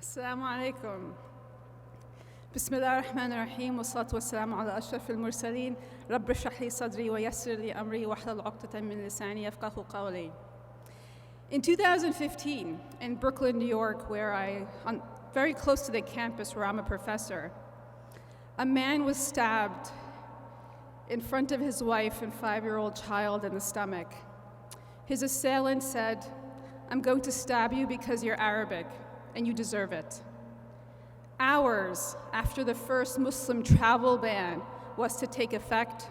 السلام عليكم. بسم الله الرحمن الرحيم والصلاة والسلام على أشرف المرسلين. رب اشرح لي صدري ويسر لي أمري واحلل عقدة من لساني يفقهوا قولي. In 2015, in Brooklyn, New York, very close to the campus where I'm a professor, a man was stabbed in front of his wife and 5-year-old child in the stomach. His assailant said, "I'm going to stab you because you're Arabic, and you deserve it." Hours after the first Muslim travel ban was to take effect,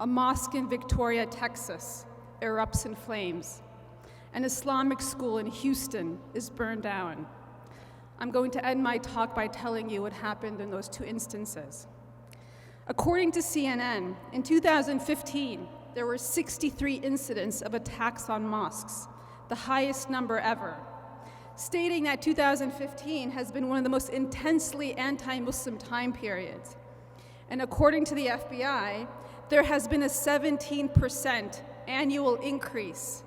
a mosque in Victoria, Texas, erupts in flames. An Islamic school in Houston is burned down. I'm going to end my talk by telling you what happened in those two instances. According to CNN, in 2015, there were 63 incidents of attacks on mosques, the highest number ever, stating that 2015 has been one of the most intensely anti-Muslim time periods. And according to the FBI, there has been a 17% annual increase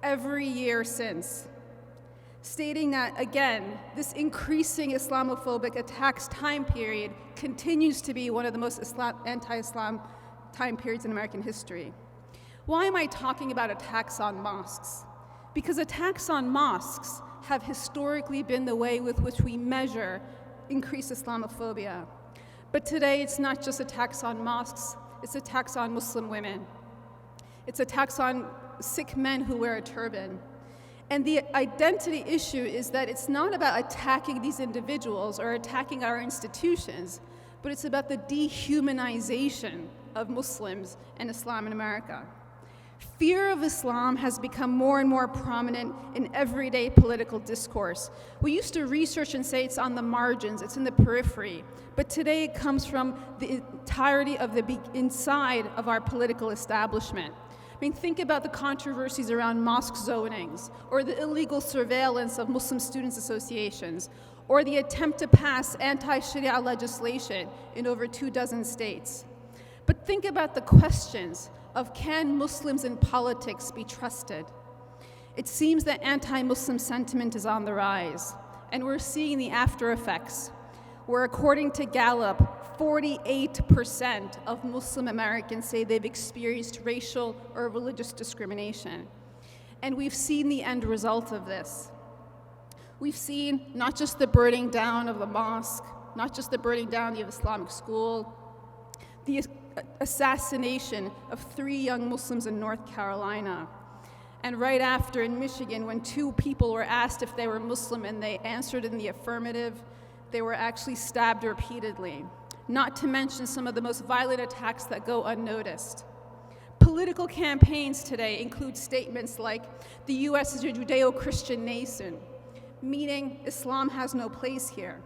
every year since, stating that, again, this increasing Islamophobic attacks time period continues to be one of the most anti-Islam time periods in American history. Why am I talking about attacks on mosques? Because attacks on mosques have historically been the way with which we measure increased Islamophobia. But today it's not just attacks on mosques, it's attacks on Muslim women. It's attacks on Sikh men who wear a turban. And the identity issue is that it's not about attacking these individuals or attacking our institutions, but it's about the dehumanization of Muslims and Islam in America. Fear of Islam has become more and more prominent in everyday political discourse. We used to research and say it's on the margins, it's in the periphery, but today it comes from the entirety of the inside of our political establishment. I mean, think about the controversies around mosque zonings, or the illegal surveillance of Muslim students' associations, or the attempt to pass anti-Sharia legislation in over 24 states. But think about the questions of, can Muslims in politics be trusted? It seems that anti-Muslim sentiment is on the rise, and we're seeing the after effects, where according to Gallup, 48% of Muslim Americans say they've experienced racial or religious discrimination. And we've seen the end result of this. We've seen not just the burning down of the mosque, not just the burning down of the Islamic school, the assassination of 3 young Muslims in North Carolina. And right after in Michigan, when 2 people were asked if they were Muslim and they answered in the affirmative, they were actually stabbed repeatedly. Not to mention some of the most violent attacks that go unnoticed. Political campaigns today include statements like, the US is a Judeo-Christian nation, meaning Islam has no place here,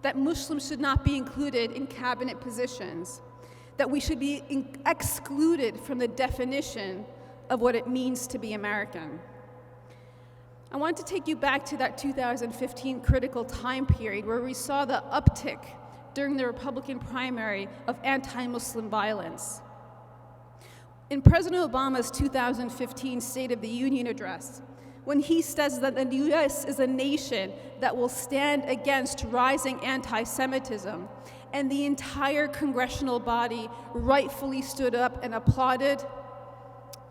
that Muslims should not be included in cabinet positions, that we should be excluded from the definition of what it means to be American. I want to take you back to that 2015 critical time period where we saw the uptick during the Republican primary of anti-Muslim violence. In President Obama's 2015 State of the Union address, when he says that the US is a nation that will stand against rising anti-Semitism, and the entire congressional body rightfully stood up and applauded,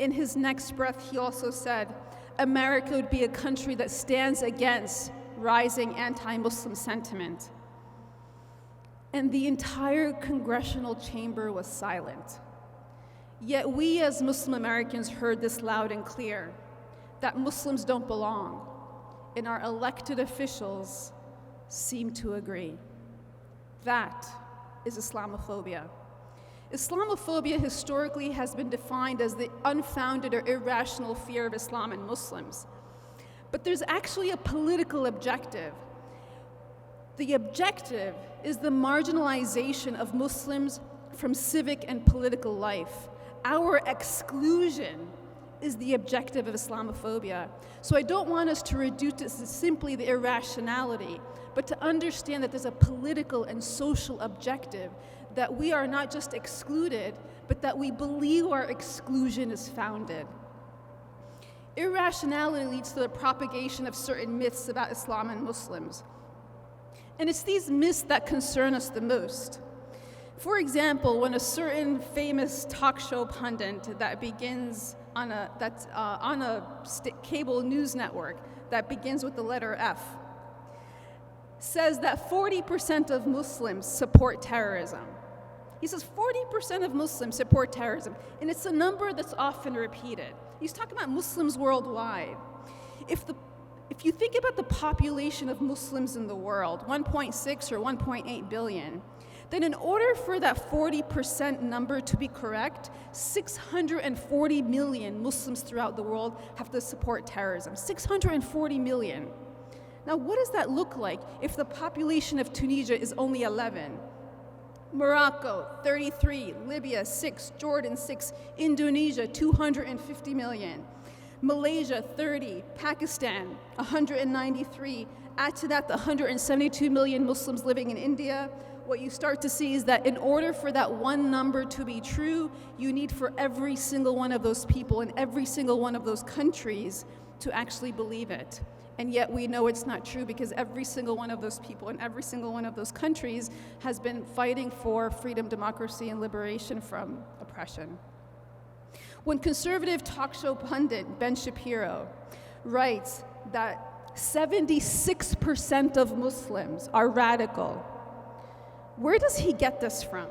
in his next breath he also said, America would be a country that stands against rising anti-Muslim sentiment. And the entire congressional chamber was silent. Yet we as Muslim Americans heard this loud and clear, that Muslims don't belong, and our elected officials seem to agree. That is Islamophobia. Islamophobia historically has been defined as the unfounded or irrational fear of Islam and Muslims. But there's actually a political objective. The objective is the marginalization of Muslims from civic and political life. Our exclusion is the objective of Islamophobia. So I don't want us to reduce this to simply the irrationality, but to understand that there's a political and social objective, that we are not just excluded, but that we believe our exclusion is founded. Irrationality leads to the propagation of certain myths about Islam and Muslims. And it's these myths that concern us the most. For example, when a certain famous talk show pundit that begins on a cable news network that begins with the letter F says that 40% of Muslims support terrorism. He says 40% of Muslims support terrorism, and it's a number that's often repeated. He's talking about Muslims worldwide. If you think about the population of Muslims in the world, 1.6 or 1.8 billion, then in order for that 40% number to be correct, 640 million Muslims throughout the world have to support terrorism. 640 million. Now, what does that look like if the population of Tunisia is only 11? Morocco, 33, Libya, 6, Jordan, 6, Indonesia, 250 million. Malaysia, 30, Pakistan, 193. Add to that the 172 million Muslims living in India. What you start to see is that in order for that one number to be true, you need for every single one of those people in every single one of those countries to actually believe it. And yet we know it's not true because every single one of those people in every single one of those countries has been fighting for freedom, democracy, and liberation from oppression. When conservative talk show pundit Ben Shapiro writes that 76% of Muslims are radical, where does he get this from?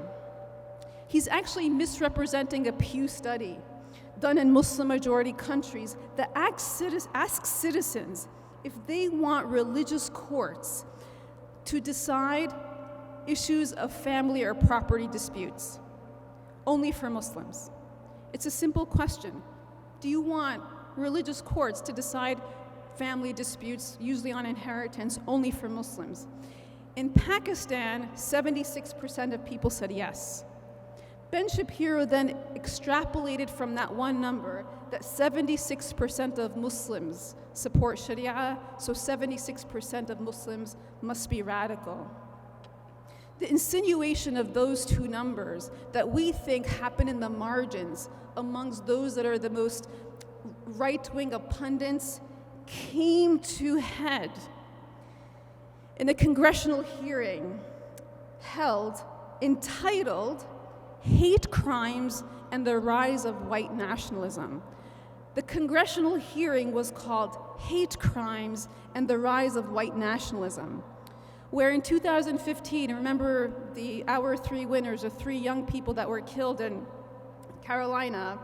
He's actually misrepresenting a Pew study done in Muslim-majority countries that asks citizens if they want religious courts to decide issues of family or property disputes, only for Muslims. It's a simple question. Do you want religious courts to decide family disputes, usually on inheritance, only for Muslims? In Pakistan, 76% of people said yes. Ben Shapiro then extrapolated from that one number that 76% of Muslims support Sharia, so 76% of Muslims must be radical. The insinuation of those two numbers that we think happen in the margins amongst those that are the most right-wing of pundits came to head in a congressional hearing held entitled Hate Crimes and the Rise of White Nationalism. The congressional hearing was called Hate Crimes and the Rise of White Nationalism, where in 2015, remember our three winners, the three young people that were killed in Carolina.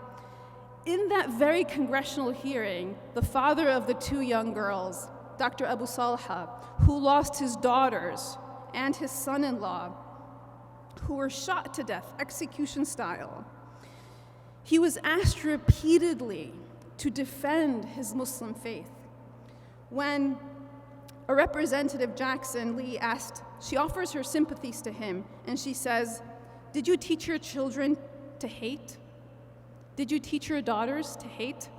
In that very congressional hearing, the father of the two young girls, Dr. Abu Salha, who lost his daughters and his son-in-law, who were shot to death, execution style, he was asked repeatedly to defend his Muslim faith. When a representative, Jackson Lee, she offers her sympathies to him, and she says, "Did you teach your children to hate? Did you teach your daughters to hate?"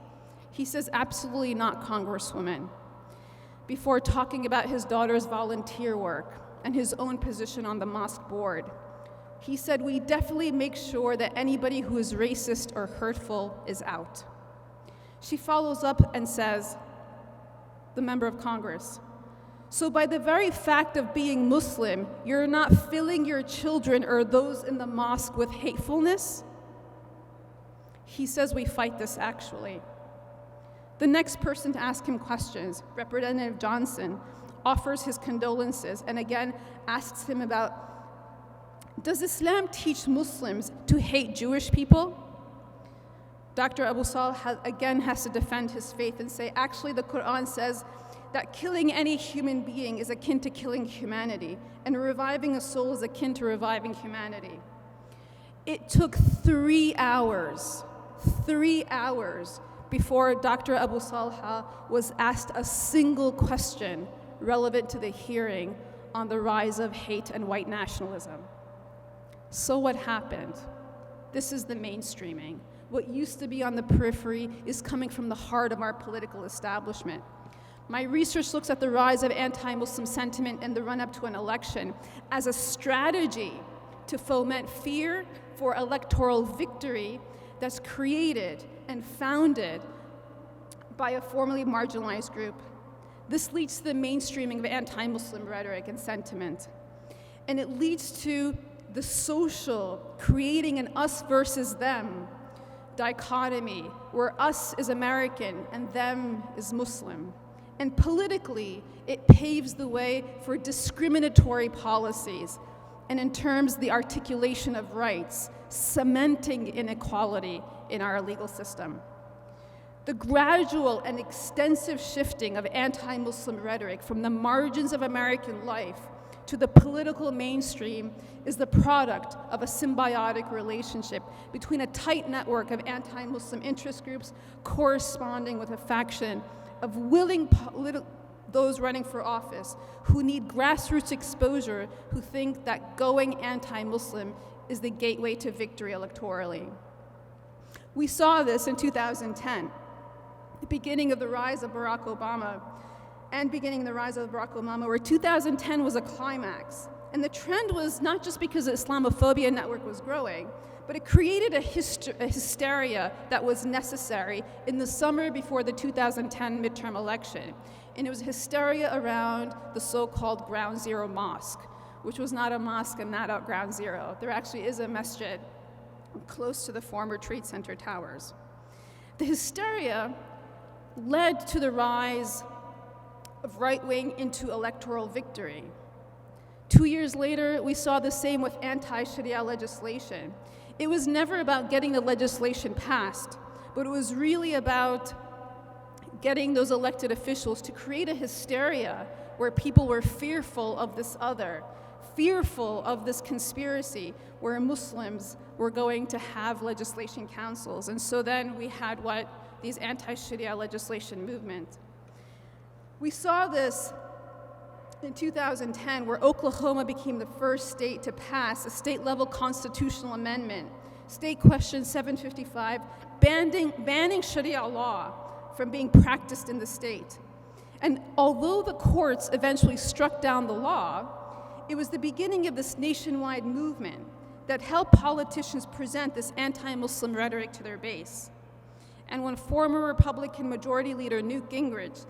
He says, "Absolutely not, Congresswoman," before talking about his daughter's volunteer work and his own position on the mosque board. He said, "We definitely make sure that anybody who is racist or hurtful is out." She follows up and says, the member of Congress, "So by the very fact of being Muslim, you're not filling your children or those in the mosque with hatefulness?" He says, "We fight this, actually." The next person to ask him questions, Representative Johnson, offers his condolences and again asks him about, does Islam teach Muslims to hate Jewish people? Dr. Abu Salih again has to defend his faith and say, actually, the Quran says that killing any human being is akin to killing humanity, and reviving a soul is akin to reviving humanity. It took 3 hours before Dr. Abu Salih was asked a single question relevant to the hearing on the rise of hate and white nationalism. So what happened? This is the mainstreaming. What used to be on the periphery is coming from the heart of our political establishment. My research looks at the rise of anti-Muslim sentiment in the run-up to an election as a strategy to foment fear for electoral victory that's created and founded by a formerly marginalized group. This leads to the mainstreaming of anti-Muslim rhetoric and sentiment. And it leads to the social, creating an us versus them dichotomy, where us is American and them is Muslim. And politically, it paves the way for discriminatory policies, and in terms of the articulation of rights, cementing inequality in our legal system. The gradual and extensive shifting of anti-Muslim rhetoric from the margins of American life to the political mainstream is the product of a symbiotic relationship between a tight network of anti-Muslim interest groups corresponding with a faction of willing those running for office who need grassroots exposure, who think that going anti-Muslim is the gateway to victory electorally. We saw this in 2010, the beginning of the rise of Barack Obama, where 2010 was a climax. And the trend was not just because the Islamophobia network was growing, but it created a hysteria that was necessary in the summer before the 2010 midterm election. And it was hysteria around the so-called Ground Zero Mosque, which was not a mosque and not at Ground Zero. There actually is a masjid close to the former Trade Center towers. The hysteria led to the rise of right-wing into electoral victory. 2 years later, we saw the same with anti-Sharia legislation. It was never about getting the legislation passed, but it was really about getting those elected officials to create a hysteria where people were fearful of this other, fearful of this conspiracy where Muslims were going to have legislation councils. And so then we had these anti-Sharia legislation movement. We saw this in 2010, where Oklahoma became the first state to pass a state-level constitutional amendment, State Question 755, banning Sharia law from being practiced in the state. And although the courts eventually struck down the law, it was the beginning of this nationwide movement that helped politicians present this anti-Muslim rhetoric to their base. And when former Republican Majority Leader Newt Gingrich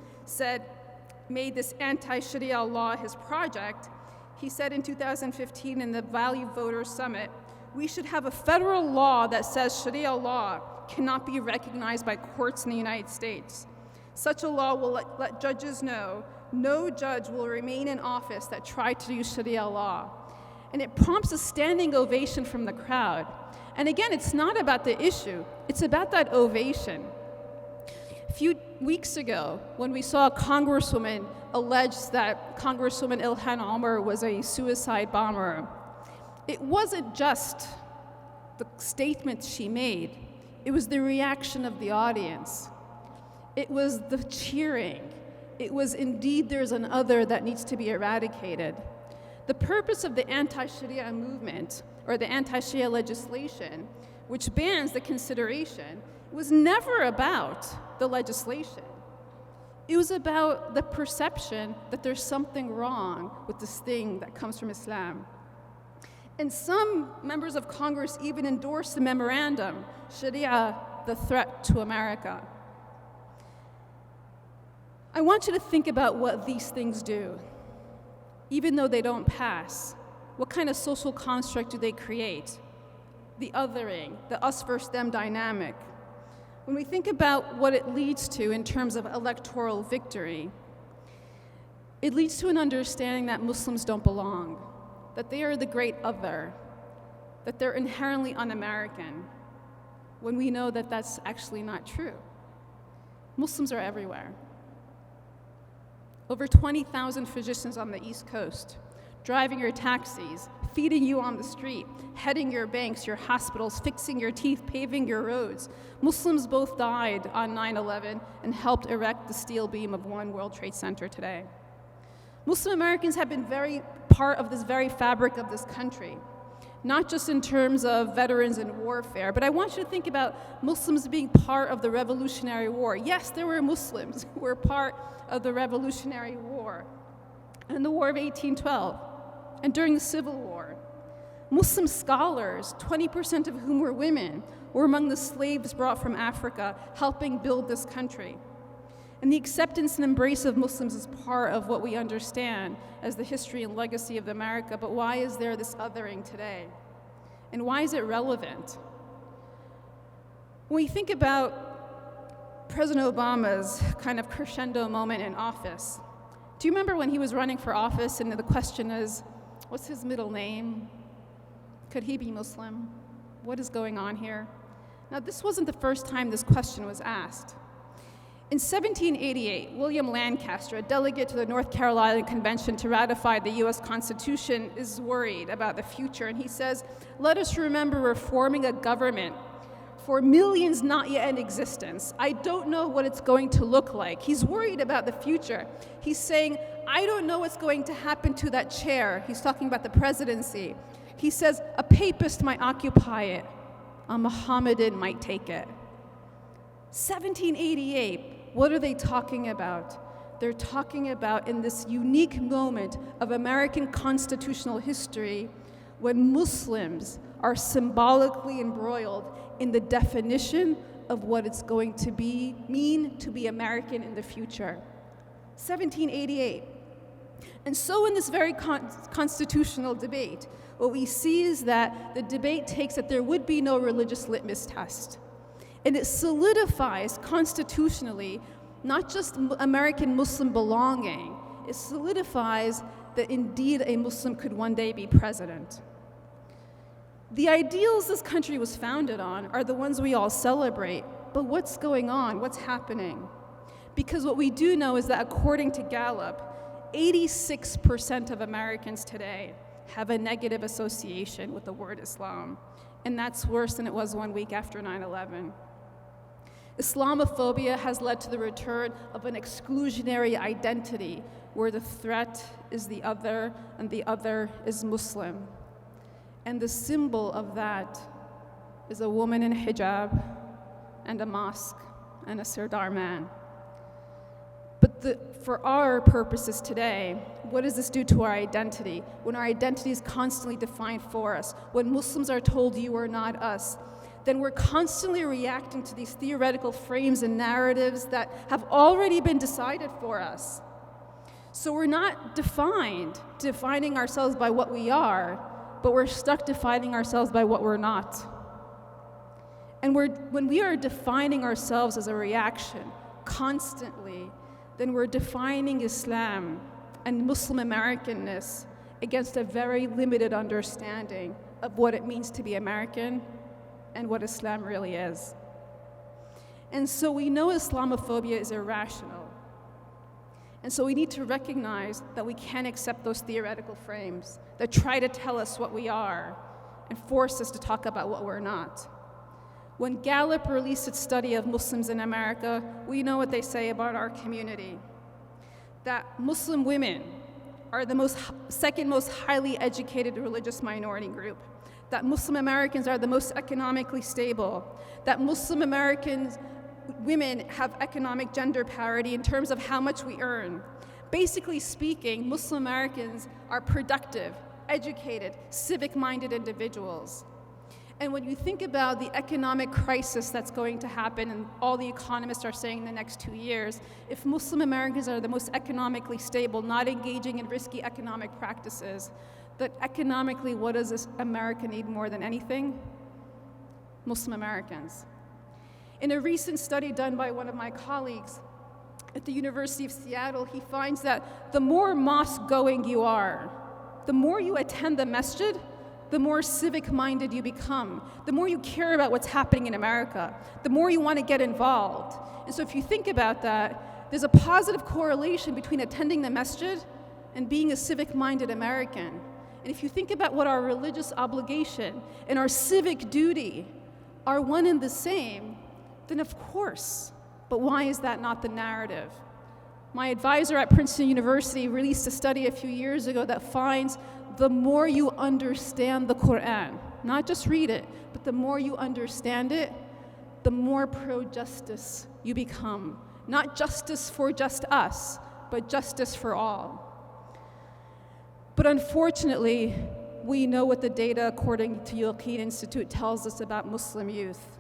made this anti-Sharia law his project, he said in 2015 in the Value Voters Summit, "We should have a federal law that says Sharia law cannot be recognized by courts in the United States. Such a law will let judges know no judge will remain in office that tried to use Sharia law." And it prompts a standing ovation from the crowd. And again, it's not about the issue, it's about that ovation. A few weeks ago, when we saw a congresswoman allege that Congresswoman Ilhan Omar was a suicide bomber, it wasn't just the statement she made, it was the reaction of the audience. It was the cheering. It was indeed there's an other that needs to be eradicated. The purpose of the anti-Sharia movement, or the anti-Sharia legislation, which bans the consideration, was never about the legislation. It was about the perception that there's something wrong with this thing that comes from Islam. And some members of Congress even endorsed the memorandum, Sharia, the Threat to America. I want you to think about what these things do. Even though they don't pass, what kind of social construct do they create? The othering, the us versus them dynamic. When we think about what it leads to in terms of electoral victory, it leads to an understanding that Muslims don't belong, that they are the great other, that they're inherently un-American, when we know that that's actually not true. Muslims are everywhere. Over 20,000 physicians on the East Coast, driving your taxis, feeding you on the street, heading your banks, your hospitals, fixing your teeth, paving your roads. Muslims both died on 9/11 and helped erect the steel beam of One World Trade Center today. Muslim Americans have been very part of this very fabric of this country, not just in terms of veterans and warfare, but I want you to think about Muslims being part of the Revolutionary War. Yes, there were Muslims who were part of the Revolutionary War and the War of 1812 and during the Civil War. Muslim scholars, 20% of whom were women, were among the slaves brought from Africa, helping build this country. And the acceptance and embrace of Muslims is part of what we understand as the history and legacy of America, but why is there this othering today? And why is it relevant? When we think about President Obama's kind of crescendo moment in office, do you remember when he was running for office and the question is, what's his middle name? Could he be Muslim? What is going on here? Now, this wasn't the first time this question was asked. In 1788, William Lancaster, a delegate to the North Carolina Convention to ratify the US Constitution, is worried about the future, and he says, "Let us remember we're forming a government for millions not yet in existence. I don't know what it's going to look like." He's worried about the future. He's saying, "I don't know what's going to happen to that chair." He's talking about the presidency. He says, "A papist might occupy it. A Mohammedan might take it." 1788. What are they talking about? They're talking about in this unique moment of American constitutional history when Muslims are symbolically embroiled in the definition of what it's going to mean to be American in the future. 1788. And so in this very constitutional debate, what we see is that the debate takes that there would be no religious litmus test. And it solidifies constitutionally not just American Muslim belonging, it solidifies that indeed a Muslim could one day be president. The ideals this country was founded on are the ones we all celebrate, but what's going on? What's happening? Because what we do know is that according to Gallup, 86% of Americans today have a negative association with the word Islam, and that's worse than it was 1 week after 9/11. Islamophobia has led to the return of an exclusionary identity where the threat is the other and the other is Muslim. And the symbol of that is a woman in hijab and a mosque and a Sirdar man. But for our purposes today, what does this do to our identity? When our identity is constantly defined for us, when Muslims are told you are not us, then we're constantly reacting to these theoretical frames and narratives that have already been decided for us. So we're not defining ourselves by what we are, but we're stuck defining ourselves by what we're not. And when we are defining ourselves as a reaction constantly, then we're defining Islam and Muslim Americanness against a very limited understanding of what it means to be American and what Islam really is. And so we know Islamophobia is irrational. And so we need to recognize that we can't accept those theoretical frames that try to tell us what we are and force us to talk about what we're not. When Gallup released its study of Muslims in America, we know what they say about our community. That Muslim women are the second most highly educated religious minority group. That Muslim Americans are the most economically stable. That Muslim American women have economic gender parity in terms of how much we earn. Basically speaking, Muslim Americans are productive, educated, civic-minded individuals. And when you think about the economic crisis that's going to happen, and all the economists are saying in the next 2 years, if Muslim Americans are the most economically stable, not engaging in risky economic practices, that economically, what does this America need more than anything? Muslim Americans. In a recent study done by one of my colleagues at the University of Seattle, he finds that the more mosque-going you are, the more you attend the masjid, the more civic-minded you become, the more you care about what's happening in America, the more you want to get involved. And so if you think about that, there's a positive correlation between attending the masjid and being a civic-minded American. And if you think about what our religious obligation and our civic duty are one and the same, then of course, but why is that not the narrative? My advisor at Princeton University released a study a few years ago that finds the more you understand the Quran, not just read it, but the more you understand it, the more pro-justice you become. Not justice for just us, but justice for all. But unfortunately, we know what the data, according to Yaqeen Institute, tells us about Muslim youth,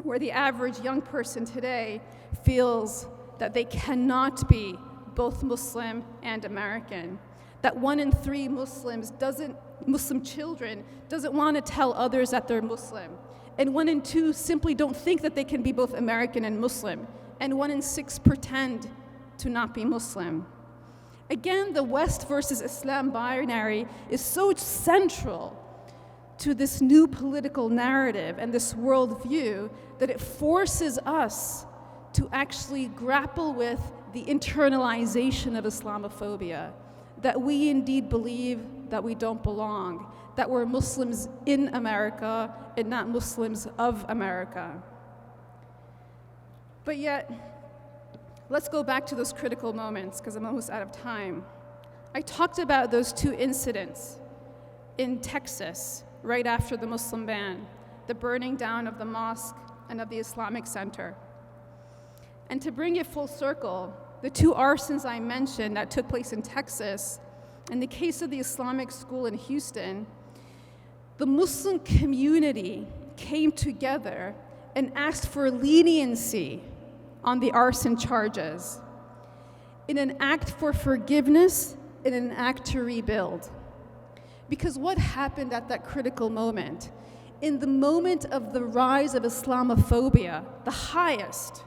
where the average young person today feels that they cannot be both Muslim and American, that 1 in 3 Muslim children doesn't want to tell others that they're Muslim, and 1 in 2 simply don't think that they can be both American and Muslim, and 1 in 6 pretend to not be Muslim. Again, the West versus Islam binary is so central to this new political narrative and this worldview that it forces us to actually grapple with the internalization of Islamophobia, that we indeed believe that we don't belong, that we're Muslims in America and not Muslims of America. But yet, let's go back to those critical moments, because I'm almost out of time. I talked about those 2 incidents in Texas right after the Muslim ban, the burning down of the mosque and of the Islamic Center. And to bring it full circle, the 2 arsons I mentioned that took place in Texas, in the case of the Islamic school in Houston, the Muslim community came together and asked for leniency on the arson charges in an act for forgiveness, in an act to rebuild. Because what happened at that critical moment? In the moment of the rise of Islamophobia, the highest,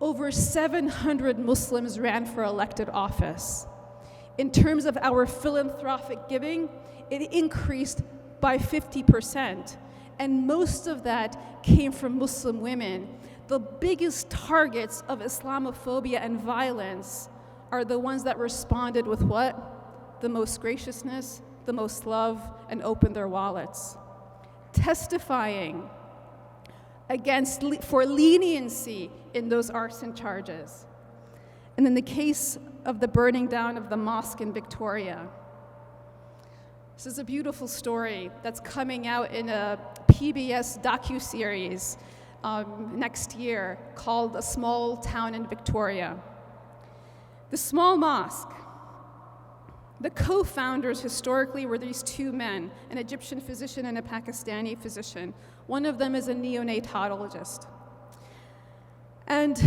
over 700 Muslims ran for elected office. In terms of our philanthropic giving, it increased by 50%, and most of that came from Muslim women. The biggest targets of Islamophobia and violence are the ones that responded with what? The most graciousness, the most love, and opened their wallets. Testifying for leniency in those arson charges. And in the case of the burning down of the mosque in Victoria, this is a beautiful story that's coming out in a PBS docuseries next year called A Small Town in Victoria. The small mosque, the co-founders historically were these 2 men, an Egyptian physician and a Pakistani physician. One of them is a neonatologist. And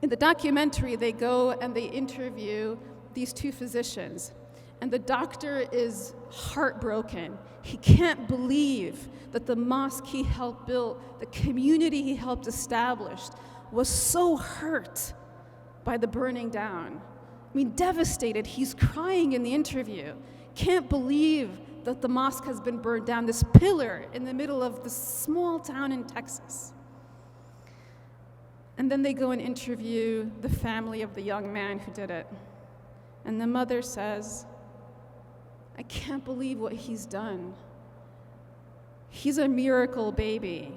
in the documentary, they go and they interview these 2 physicians. And the doctor is heartbroken. He can't believe that the mosque he helped build, the community he helped establish, was so hurt by the burning down. I mean, devastated. He's crying in the interview. Can't believe that the mosque has been burned down, this pillar in the middle of this small town in Texas. And then they go and interview the family of the young man who did it. And the mother says, I can't believe what he's done. He's a miracle baby.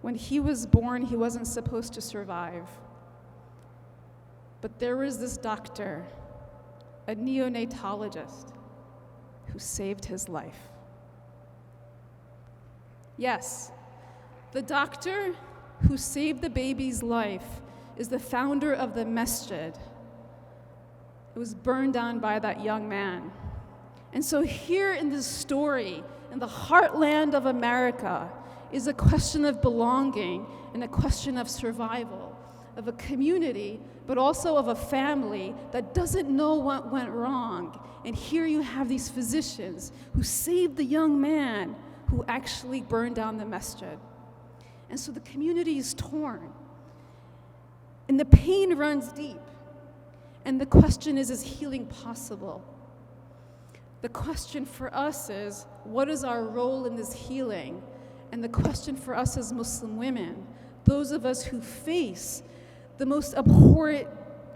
When he was born, he wasn't supposed to survive. But there was this doctor, a neonatologist, who saved his life. Yes, the doctor who saved the baby's life is the founder of the masjid. It was burned down by that young man. And so here in this story, in the heartland of America, is a question of belonging and a question of survival, of a community, but also of a family that doesn't know what went wrong. And here you have these physicians who saved the young man who actually burned down the masjid. And so the community is torn. And the pain runs deep. And the question is healing possible? The question for us is, what is our role in this healing? And the question for us as Muslim women, those of us who face the most abhorrent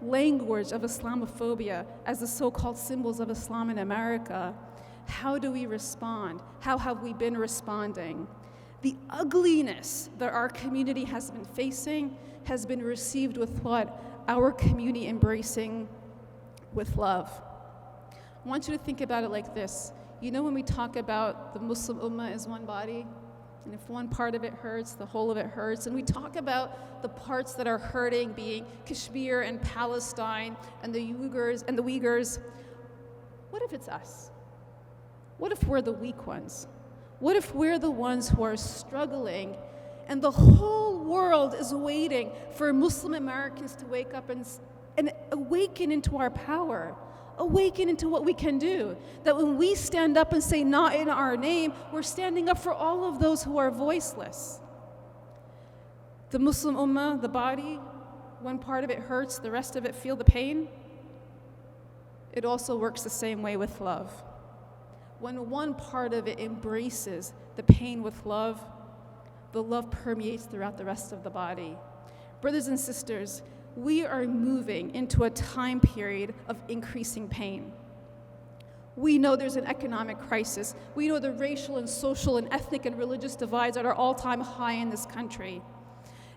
language of Islamophobia as the so-called symbols of Islam in America, how do we respond? How have we been responding? The ugliness that our community has been facing has been received with what? Our community embracing with love. I want you to think about it like this. You know when we talk about the Muslim Ummah as one body? And if one part of it hurts, the whole of it hurts. And we talk about the parts that are hurting being Kashmir and Palestine and the Uyghurs. What if it's us? What if we're the weak ones? What if we're the ones who are struggling And the whole world is waiting for Muslim Americans to wake up and awaken into our power, awaken into what we can do. That when we stand up and say, not in our name, we're standing up for all of those who are voiceless. The Muslim Ummah, the body, one part of it hurts, the rest of it feel the pain. It also works the same way with love. When one part of it embraces the pain with love, the love permeates throughout the rest of the body. Brothers and sisters, we are moving into a time period of increasing pain. We know there's an economic crisis. We know the racial and social and ethnic and religious divides are at all-time high in this country.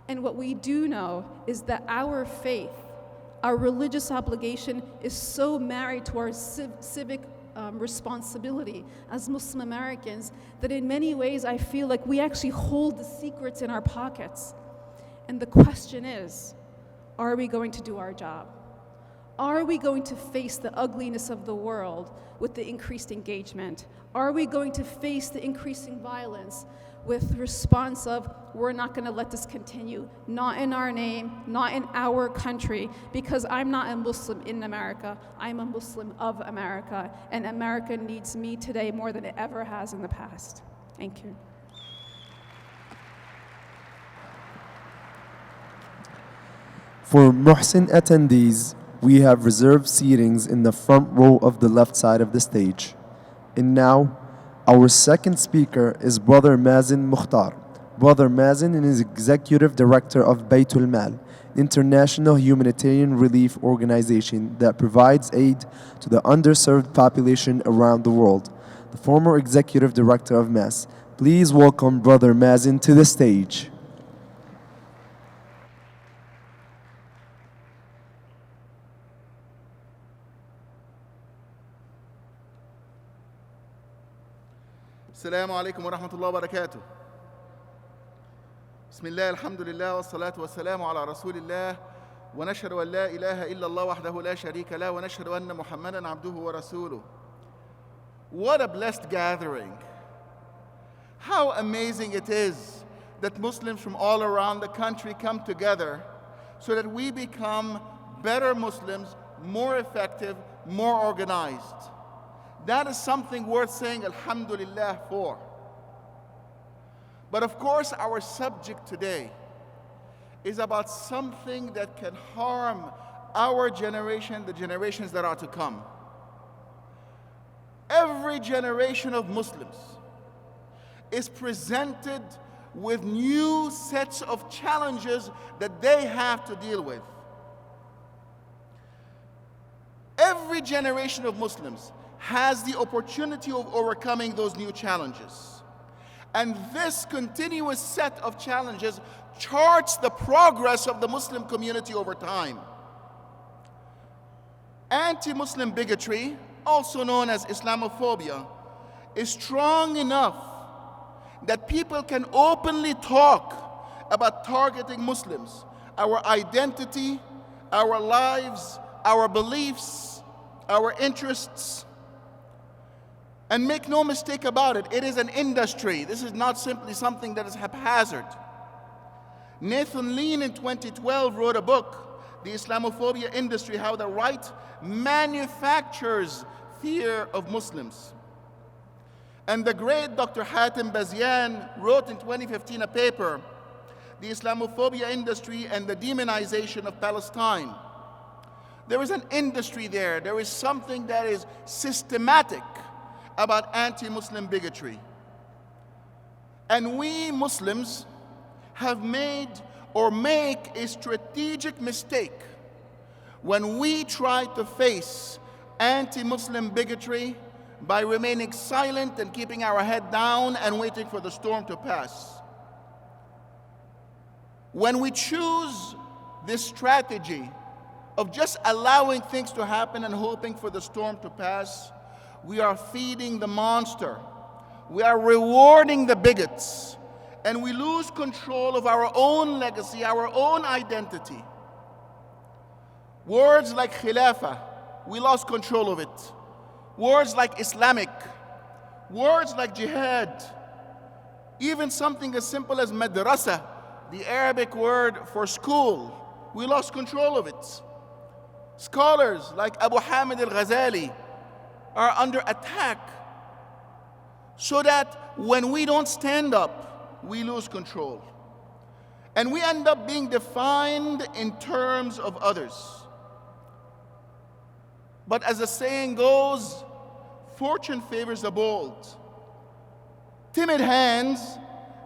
And what we do know is that our faith, our religious obligation is so married to our civic responsibility as Muslim Americans that in many ways I feel like we actually hold the secrets in our pockets. And the question is, are we going to do our job? Are we going to face the ugliness of the world with the increased engagement? Are we going to face the increasing violence with the response of, we're not going to let this continue, not in our name, not in our country, because I'm not a Muslim in America, I'm a Muslim of America, and America needs me today more than it ever has in the past. Thank you. For Muhsin attendees, we have reserved seatings in the front row of the left side of the stage. And now, our second speaker is Brother Mazen Mukhtar. Brother Mazen is Executive Director of Baytul Mal, international humanitarian relief organization that provides aid to the underserved population around the world. The former Executive Director of MAS. Please welcome Brother Mazen to the stage. السلام عليكم ورحمة الله وبركاته. بسم الله الحمد لله والصلاة والسلام على رسول الله ونشهد أن لا إله إلا الله وحده لا شريك له ونشهد أن محمدًا عبده ورسوله. What a blessed gathering. How amazing it is that Muslims from all around the country come together so that we become better Muslims, more effective, more organized. That is something worth saying Alhamdulillah for. But of course, our subject today is about something that can harm our generation, the generations that are to come. Every generation of Muslims is presented with new sets of challenges that they have to deal with. Every generation of Muslims has the opportunity of overcoming those new challenges. And this continuous set of challenges charts the progress of the Muslim community over time. Anti-Muslim bigotry, also known as Islamophobia, is strong enough that people can openly talk about targeting Muslims, our identity, our lives, our beliefs, our interests. And make no mistake about it, it is an industry. This is not simply something that is haphazard. Nathan Lean in 2012 wrote a book, The Islamophobia Industry, How the Right Manufactures Fear of Muslims. And the great Dr. Hatem Bazian wrote in 2015 a paper, The Islamophobia Industry and the Demonization of Palestine. There is an industry there. There is something that is systematic about anti-Muslim bigotry. And we Muslims have made or make a strategic mistake when we try to face anti-Muslim bigotry by remaining silent and keeping our head down and waiting for the storm to pass. When we choose this strategy of just allowing things to happen and hoping for the storm to pass, we are feeding the monster. We are rewarding the bigots. And we lose control of our own legacy, our own identity. Words like khilafah, we lost control of it. Words like Islamic, words like jihad, Even something as simple as madrasa, the Arabic word for school, we lost control of it. Scholars like Abu Hamid al-Ghazali are under attack, so that when we don't stand up, we lose control. And we end up being defined in terms of others. But as the saying goes, fortune favors the bold. Timid hands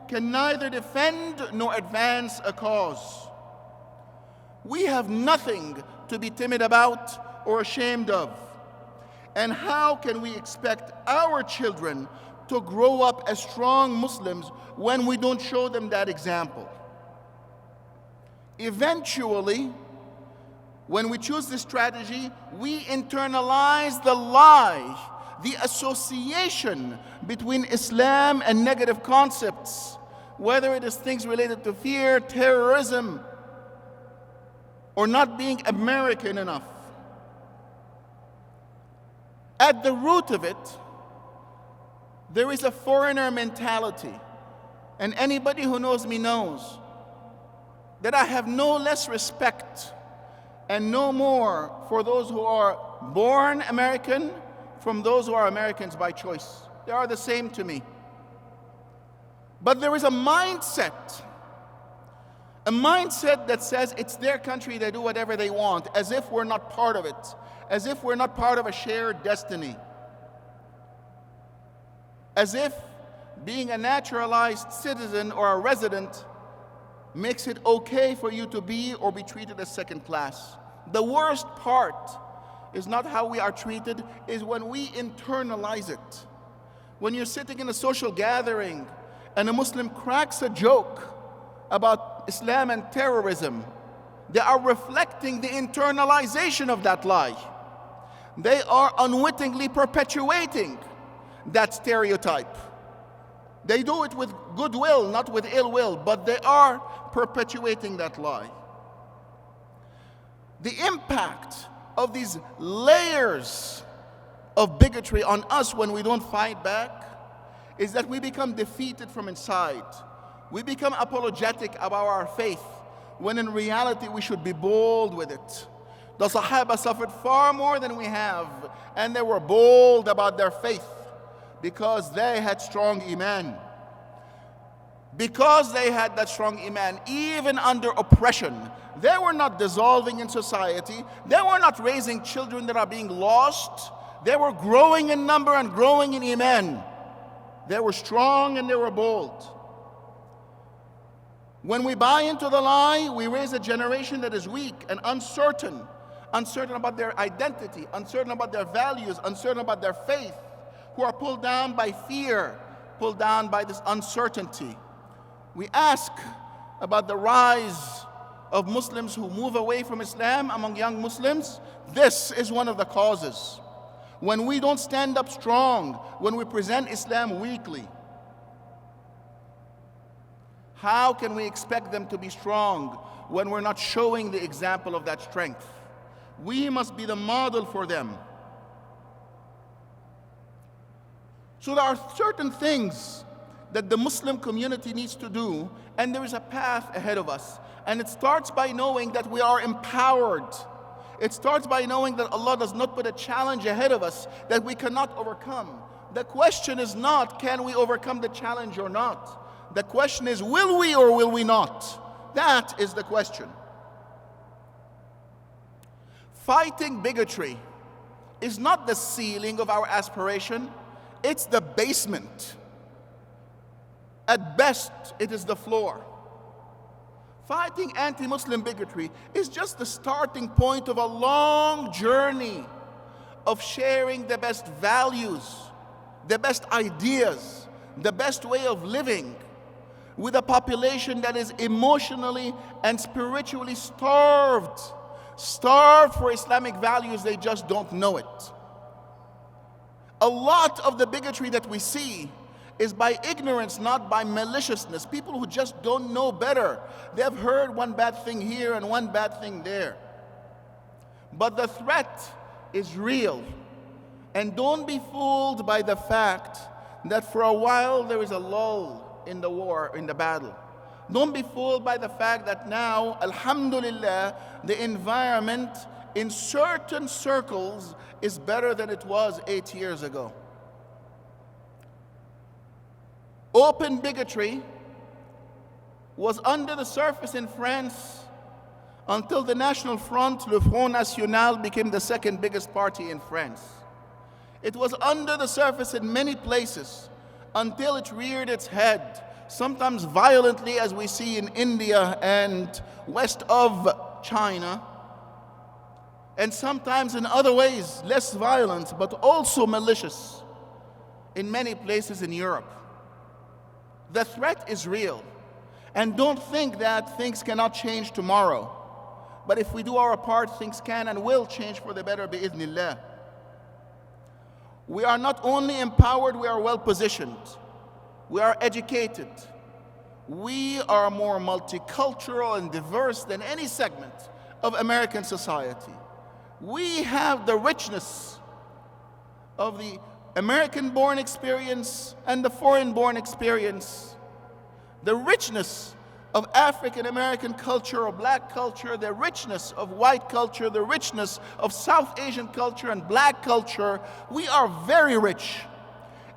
can neither defend nor advance a cause. We have nothing to be timid about or ashamed of. And how can we expect our children to grow up as strong Muslims when we don't show them that example? Eventually, when we choose this strategy, we internalize the lie, the association between Islam and negative concepts, whether it is things related to fear, terrorism, or not being American enough. At the root of it, there is a foreigner mentality. And anybody who knows me knows that I have no less respect and no more for those who are born American from those who are Americans by choice. They are the same to me. But there is a mindset that says it's their country, they do whatever they want, as if we're not part of it, as if we're not part of a shared destiny, as if being a naturalized citizen or a resident makes it okay for you to be or be treated as second class. The worst part is not how we are treated, is when we internalize it. When you're sitting in a social gathering and a Muslim cracks a joke about Islam and terrorism, they are reflecting the internalization of that lie. They are unwittingly perpetuating that stereotype. They do it with goodwill, not with ill will, but they are perpetuating that lie. The impact of these layers of bigotry on us when we don't fight back is that we become defeated from inside. We become apologetic about our faith, when in reality we should be bold with it. The Sahaba suffered far more than we have, and they were bold about their faith because they had strong iman. Because they had that strong iman, even under oppression, they were not dissolving in society. They were not raising children that are being lost. They were growing in number and growing in iman. They were strong and they were bold. When we buy into the lie, we raise a generation that is weak and uncertain about their identity, uncertain about their values, uncertain about their faith, who are pulled down by fear, pulled down by this uncertainty. We ask about the rise of Muslims who move away from Islam among young Muslims. This is one of the causes. When we don't stand up strong, when we present Islam weakly, how can we expect them to be strong when we're not showing the example of that strength? We must be the model for them. So there are certain things that the Muslim community needs to do, and there is a path ahead of us. And it starts by knowing that we are empowered. It starts by knowing that Allah does not put a challenge ahead of us that we cannot overcome. The question is not, can we overcome the challenge or not? The question is, will we or will we not? That is the question. Fighting bigotry is not the ceiling of our aspiration, it's the basement. At best, it is the floor. Fighting anti-Muslim bigotry is just the starting point of a long journey of sharing the best values, the best ideas, the best way of living with a population that is emotionally and spiritually starved for Islamic values. They just don't know it. A lot of the bigotry that we see is by ignorance, not by maliciousness. People who just don't know better. They have heard one bad thing here and one bad thing there. But the threat is real. And don't be fooled by the fact that for a while there is a lull. in the war, in the battle. Don't be fooled by the fact that now, alhamdulillah, the environment in certain circles is better than it was 8 years ago. Open bigotry was under the surface in France until the National Front, le Front National, became the second biggest party in France. It was under the surface in many places until it reared its head, sometimes violently, as we see in India and west of China, and sometimes in other ways, less violent, but also malicious in many places in Europe. The threat is real. And don't think that things cannot change tomorrow. But if we do our part, things can and will change for the better, bi'idhnillah. We are not only empowered, we are well positioned. We are educated. We are more multicultural and diverse than any segment of American society. We have the richness of the American-born experience and the foreign-born experience, the richness of African-American culture or black culture, the richness of white culture, the richness of South Asian culture and black culture. We are very rich,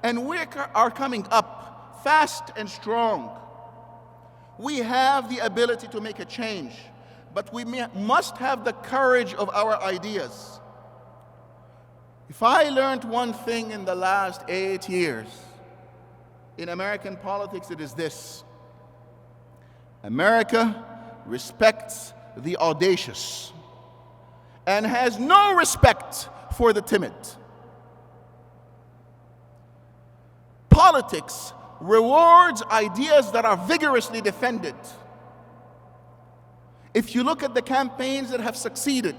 and we are coming up fast and strong. We have the ability to make a change, but we must have the courage of our ideas. If I learned one thing in the last 8 years in American politics, it is this: America respects the audacious and has no respect for the timid. Politics rewards ideas that are vigorously defended. If you look at the campaigns that have succeeded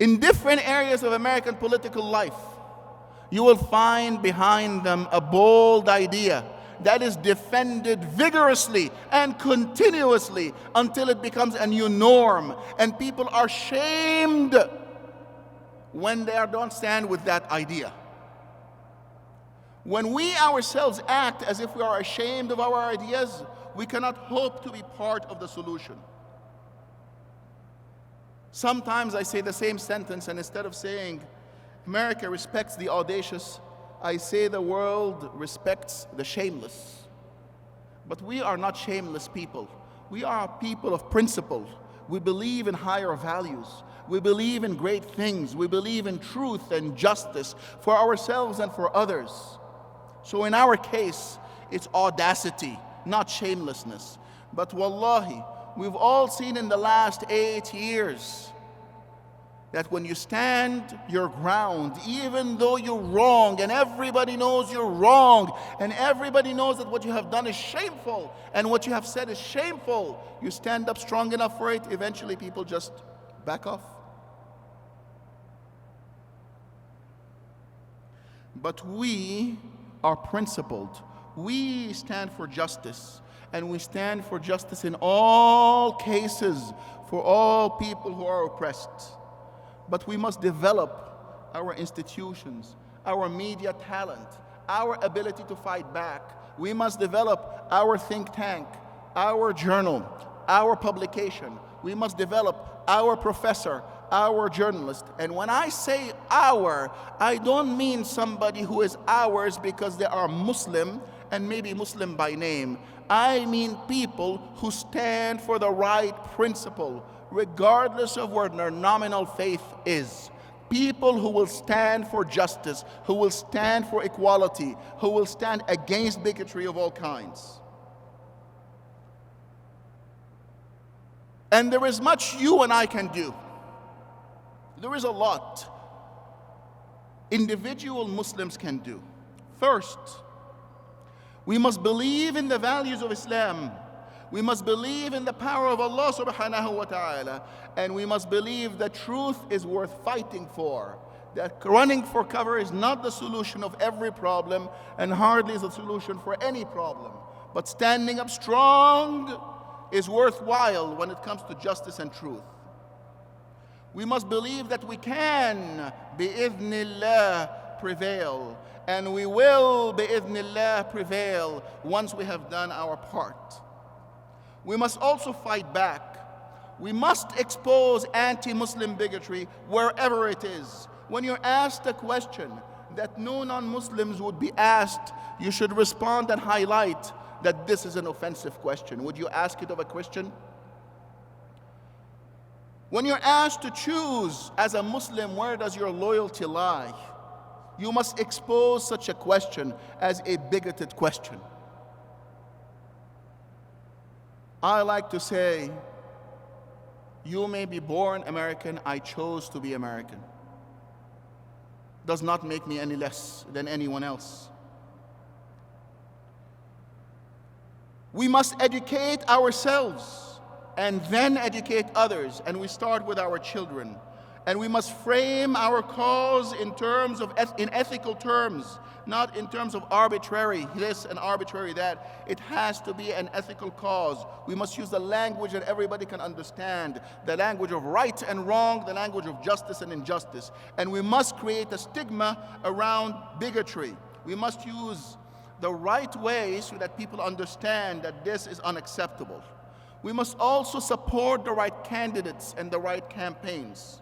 in different areas of American political life, you will find behind them a bold idea that is defended vigorously and continuously until it becomes a new norm, and people are shamed when they don't stand with that idea. When we ourselves act as if we are ashamed of our ideas, we cannot hope to be part of the solution. Sometimes I say the same sentence, and instead of saying America respects the audacious, I say the world respects the shameless. But we are not shameless people. We are people of principle. We believe in higher values. We believe in great things. We believe in truth and justice for ourselves and for others. So in our case, it's audacity, not shamelessness. But wallahi, we've all seen in the last 8 years that when you stand your ground, even though you're wrong, and everybody knows you're wrong, and everybody knows that what you have done is shameful, and what you have said is shameful, you stand up strong enough for it, eventually people just back off. But we are principled. We stand for justice, and we stand for justice in all cases for all people who are oppressed. But we must develop our institutions, our media talent, our ability to fight back. We must develop our think tank, our journal, our publication. We must develop our professor, our journalist. And when I say our, I don't mean somebody who is ours because they are Muslim and maybe Muslim by name. I mean people who stand for the right principle, regardless of where their nominal faith is. People who will stand for justice, who will stand for equality, who will stand against bigotry of all kinds. And there is much you and I can do. There is a lot individual Muslims can do. First, we must believe in the values of Islam. We must believe in the power of Allah subhanahu wa ta'ala. And we must believe that truth is worth fighting for. That running for cover is not the solution of every problem, and hardly is the solution for any problem. But standing up strong is worthwhile when it comes to justice and truth. We must believe that we can, bi'idhnillah, prevail. And we will, bi'idhnillah, prevail once we have done our part. We must also fight back. We must expose anti-Muslim bigotry wherever it is. When you're asked a question that no non-Muslims would be asked, you should respond and highlight that this is an offensive question. Would you ask it of a Christian? When you're asked to choose as a Muslim, where does your loyalty lie? You must expose such a question as a bigoted question. I like to say, you may be born American, I chose to be American. Does not make me any less than anyone else. We must educate ourselves and then educate others, and we start with our children. And we must frame our cause in terms of in ethical terms, not in terms of arbitrary this and arbitrary that. It has to be an ethical cause. We must use the language that everybody can understand, the language of right and wrong, the language of justice and injustice. And we must create a stigma around bigotry. We must use the right way so that people understand that this is unacceptable. We must also support the right candidates and the right campaigns.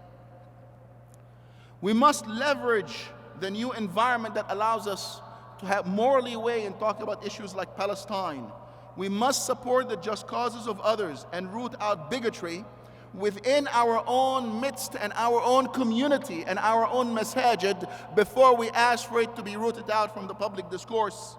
We must leverage the new environment that allows us to have more leeway in talking about issues like Palestine. We must support the just causes of others and root out bigotry within our own midst and our own community and our own masajid before we ask for it to be rooted out from the public discourse.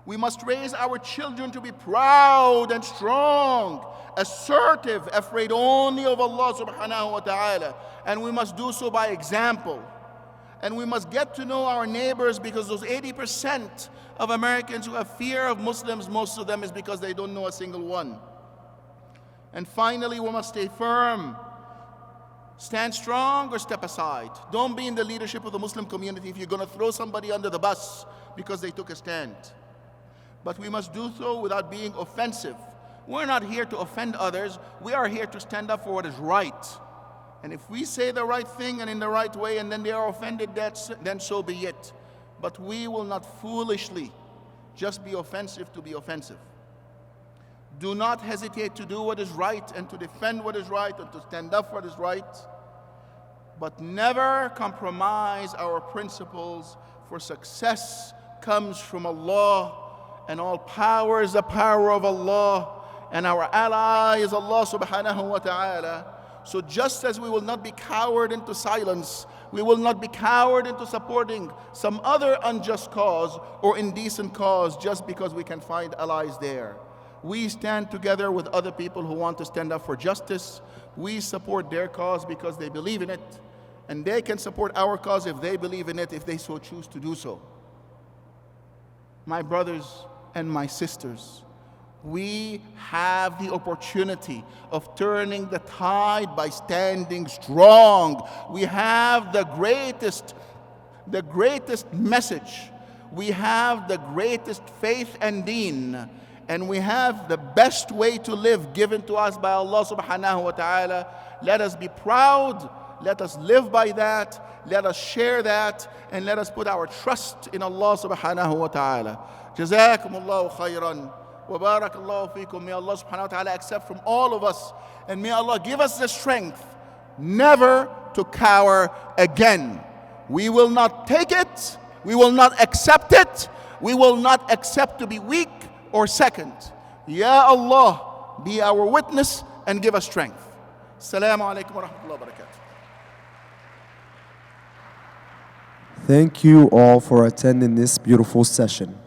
We must raise our children to be proud and strong, assertive, afraid only of Allah subhanahu wa ta'ala. And we must do so by example. And we must get to know our neighbors, because those 80% of Americans who have fear of Muslims, most of them is because they don't know a single one. And finally, we must stay firm. Stand strong or step aside. Don't be in the leadership of the Muslim community if you're going to throw somebody under the bus because they took a stand. But we must do so without being offensive. We're not here to offend others. We are here to stand up for what is right. And if we say the right thing and in the right way and then they are offended, then so be it. But we will not foolishly just be offensive to be offensive. Do not hesitate to do what is right and to defend what is right and to stand up for what is right. But never compromise our principles, for success comes from Allah, and all power is the power of Allah, and our ally is Allah subhanahu wa ta'ala. So just as we will not be cowered into silence, we will not be cowered into supporting some other unjust cause or indecent cause just because we can find allies there. We stand together with other people who want to stand up for justice. We support their cause because they believe in it, and they can support our cause if they believe in it, if they so choose to do so. My brothers and my sisters, we have the opportunity of turning the tide by standing strong. We have the greatest message. We have the greatest faith and deen. And we have the best way to live given to us by Allah subhanahu wa ta'ala. Let us be proud. Let us live by that. Let us share that. And let us put our trust in Allah subhanahu wa ta'ala. Jazakumullahu khairan. Wa barakallahu feekum. May Allah subhanahu wa ta'ala accept from all of us. And may Allah give us the strength never to cower again. We will not take it. We will not accept it. We will not accept to be weak or second. Ya Allah, be our witness and give us strength. Assalamu alaikum wa rahmatullahi wa barakatuh. Thank you all for attending this beautiful session.